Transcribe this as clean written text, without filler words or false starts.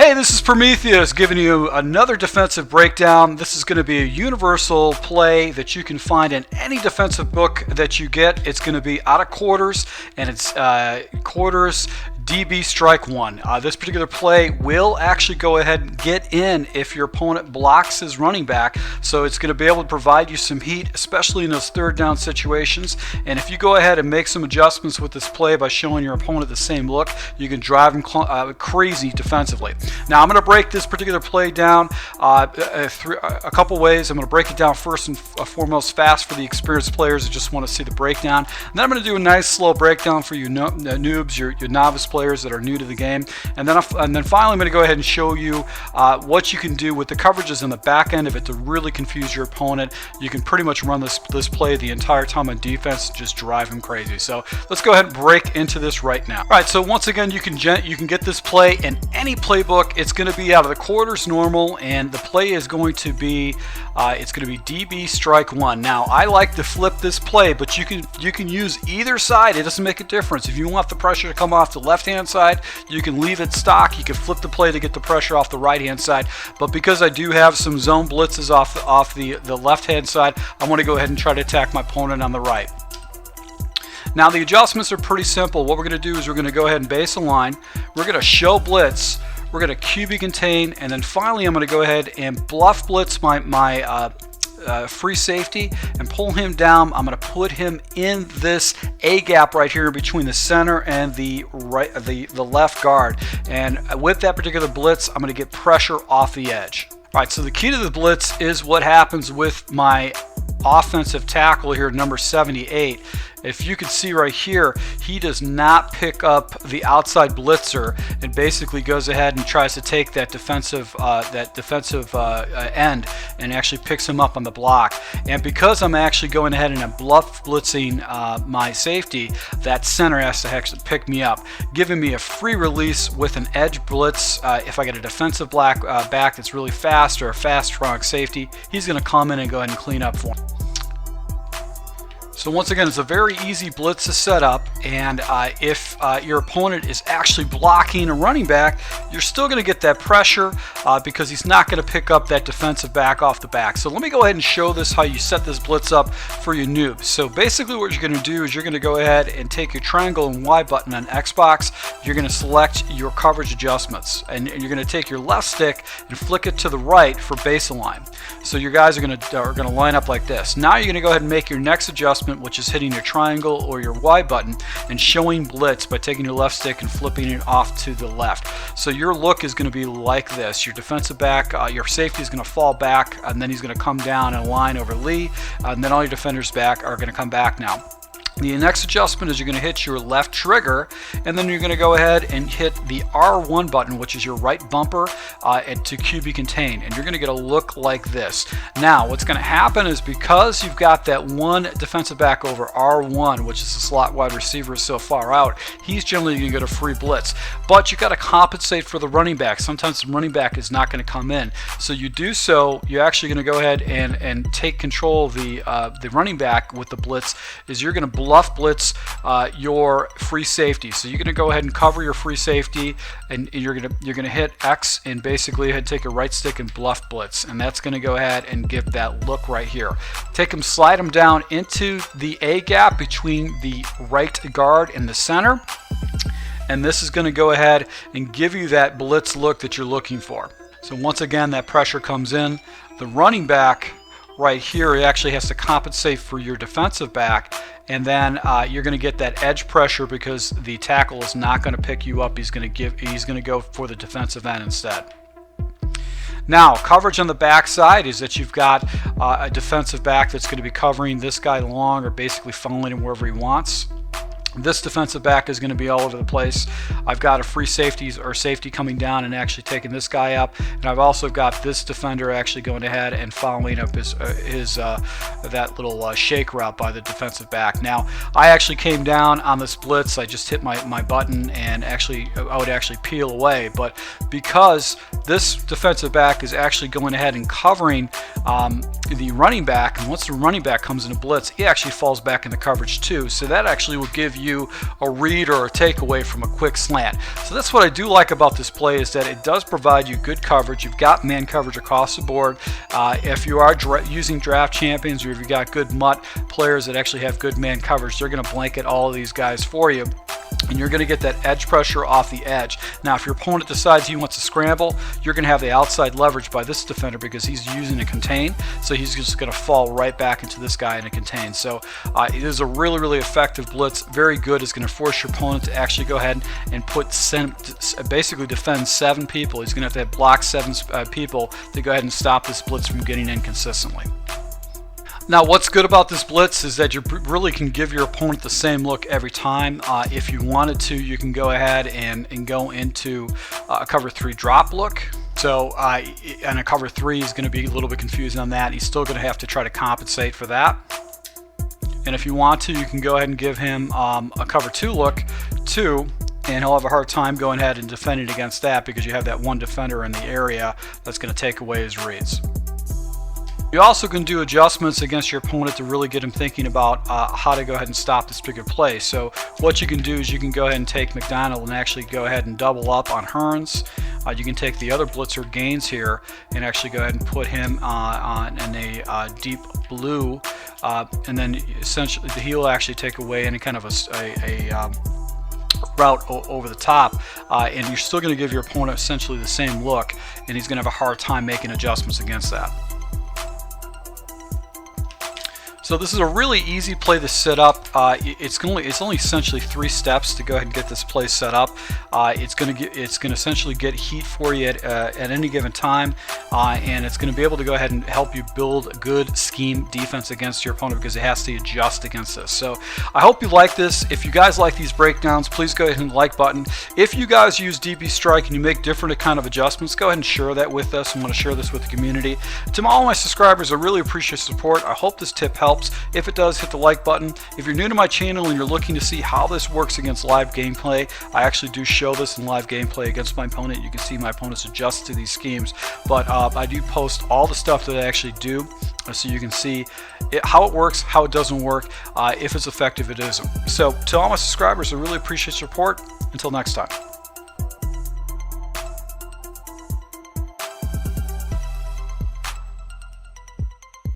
Hey, this is Prometheus giving you another defensive breakdown. This is going to be a universal play that you can find in any defensive book that you get. It's going to be out of quarters, and it's quarters DB strike one. This particular play will actually go ahead and get in if your opponent blocks his running back, so it's going to be able to provide you some heat, especially in those third down situations. And if you go ahead and make some adjustments with this play by showing your opponent the same look, you can drive him crazy defensively. Now I'm going to break this particular play down through a couple ways. I'm going to break it down first and foremost fast for the experienced players that just want to see the breakdown. And then I'm going to do a nice slow breakdown for you noobs, your novice players that are new to the game. And then finally I'm going to go ahead and show you what you can do with the coverages in the back end of it to really confuse your opponent. You can pretty much run this play the entire time on defense, just drive him crazy. So let's go ahead and break into this right now. All right, so once again, you can get this play in any playbook. It's going to be out of the quarters normal, and the play is going to be DB strike one. Now I like to flip this play, but you can use either side. It doesn't make a difference. If you want the pressure to come off the left hand side, you can leave it stock. You can flip the play to get the pressure off the right hand side. But because I do have some zone blitzes off the left hand side, I want to go ahead and try to attack my opponent on the right. Now the adjustments are pretty simple. What we're going to do is we're going to go ahead and base a line. We're going to show blitz. We're going to QB contain, and then finally I'm going to go ahead and bluff blitz my free safety and pull him down. I'm going to put him in this A gap right here between the center and the left guard. And with that particular blitz, I'm going to get pressure off the edge. All right, so the key to the blitz is what happens with my offensive tackle here, number 78. If you can see right here, he does not pick up the outside blitzer and basically goes ahead and tries to take that defensive end and actually picks him up on the block. And because I'm actually going ahead and I'm bluff blitzing my safety, that center has to actually pick me up, giving me a free release with an edge blitz. If I get a defensive back that's really fast, or a fast strong safety, he's going to come in and go ahead and clean up for him. So once again, it's a very easy blitz to set up, and if your opponent is actually blocking a running back, you're still going to get that pressure because he's not going to pick up that defensive back off the back. So let me go ahead and show this how you set this blitz up for your noobs. So basically what you're going to do is you're going to go ahead and take your triangle and Y button on Xbox. You're going to select your coverage adjustments, and you're going to take your left stick and flick it to the right for baseline. So your guys are going to line up like this. Now you're going to go ahead and make your next adjustment, which is hitting your triangle or your Y button and showing blitz by taking your left stick and flipping it off to the left. So your look is going to be like this. Your defensive back, your safety is going to fall back, and then he's going to come down and line over Lee, and then all your defenders back are going to come back now. The next adjustment is you're going to hit your left trigger, and then you're going to go ahead and hit the R1 button, which is your right bumper, and to QB contain, and you're going to get a look like this. Now what's going to happen is, because you've got that one defensive back over R1, which is the slot wide receiver so far out, he's generally going to get a free blitz. But you got to compensate for the running back. Sometimes the running back is not going to come in, so you do so. You're actually going to go ahead and take control of the running back with the blitz. Is you're going to bluff blitz your free safety. So you're going to go ahead and cover your free safety, and you're going to hit X and basically take your right stick and bluff blitz, and that's going to go ahead and give that look right here. Take him, slide him down into the A gap between the right guard and the center, and this is going to go ahead and give you that blitz look that you're looking for. So once again, that pressure comes in. The running back right here, he actually has to compensate for your defensive back, and then you're going to get that edge pressure because the tackle is not going to pick you up. He's going to go for the defensive end instead. Now, coverage on the back side is that you've got a defensive back that's going to be covering this guy long, or basically funneling him wherever he wants. This defensive back is going to be all over the place. I've got a free safety coming down and actually taking this guy up, and I've also got this defender actually going ahead and following up that little shake route by the defensive back. Now, I actually came down on this blitz. I just hit my button, and I would actually peel away, but because this defensive back is actually going ahead and covering the running back, and once the running back comes into blitz, he actually falls back into coverage too. So that actually will give you you a read or a takeaway from a quick slant. So that's what I do like about this play, is that it does provide you good coverage. You've got man coverage across the board. If you are using draft champions, or if you've got good MUT players that actually have good man coverage, they're going to blanket all of these guys for you, and you're going to get that edge pressure off the edge. Now, if your opponent decides he wants to scramble, you're going to have the outside leverage by this defender because he's using a contain, so he's just going to fall right back into this guy in a contain. So it is a really, really effective blitz. Very good. It's going to force your opponent to actually go ahead and basically defend 7 people. He's going to have block 7 people to go ahead and stop this blitz from getting in consistently. Now, what's good about this blitz is that you really can give your opponent the same look every time. If you wanted to, you can go ahead and go into a cover 3 drop look. So and a cover 3 is going to be a little bit confusing on that. He's still going to have to try to compensate for that. And if you want to, you can go ahead and give him a cover 2 look too, and he'll have a hard time going ahead and defending against that because you have that one defender in the area that's going to take away his reads. You also can do adjustments against your opponent to really get him thinking about how to go ahead and stop this particular play. So what you can do is you can go ahead and take McDonald and actually go ahead and double up on Hearns. You can take the other blitzer Gaines here and actually go ahead and put him in a deep blue, and then essentially he'll actually take away any kind of a route over the top, and you're still going to give your opponent essentially the same look, and he's going to have a hard time making adjustments against that. So this is a really easy play to set up. It's only essentially 3 steps to go ahead and get this play set up. It's going to essentially get heat for you at any given time, and it's going to be able to go ahead and help you build a good scheme defense against your opponent because it has to adjust against this. So I hope you like this. If you guys like these breakdowns, please go ahead and hit the like button. If you guys use DB Strike and you make different kind of adjustments, go ahead and share that with us. I want to share this with the community. To all my subscribers, I really appreciate support. I hope this tip helps. If it does, hit the like button. If you're new to my channel and you're looking to see how this works against live gameplay, I actually do show this in live gameplay against my opponent. You can see my opponents adjust to these schemes, but I do post all the stuff that I actually do, so you can see how it works, how it doesn't work, if it's effective, it isn't. So to all my subscribers, I really appreciate support. Until next time.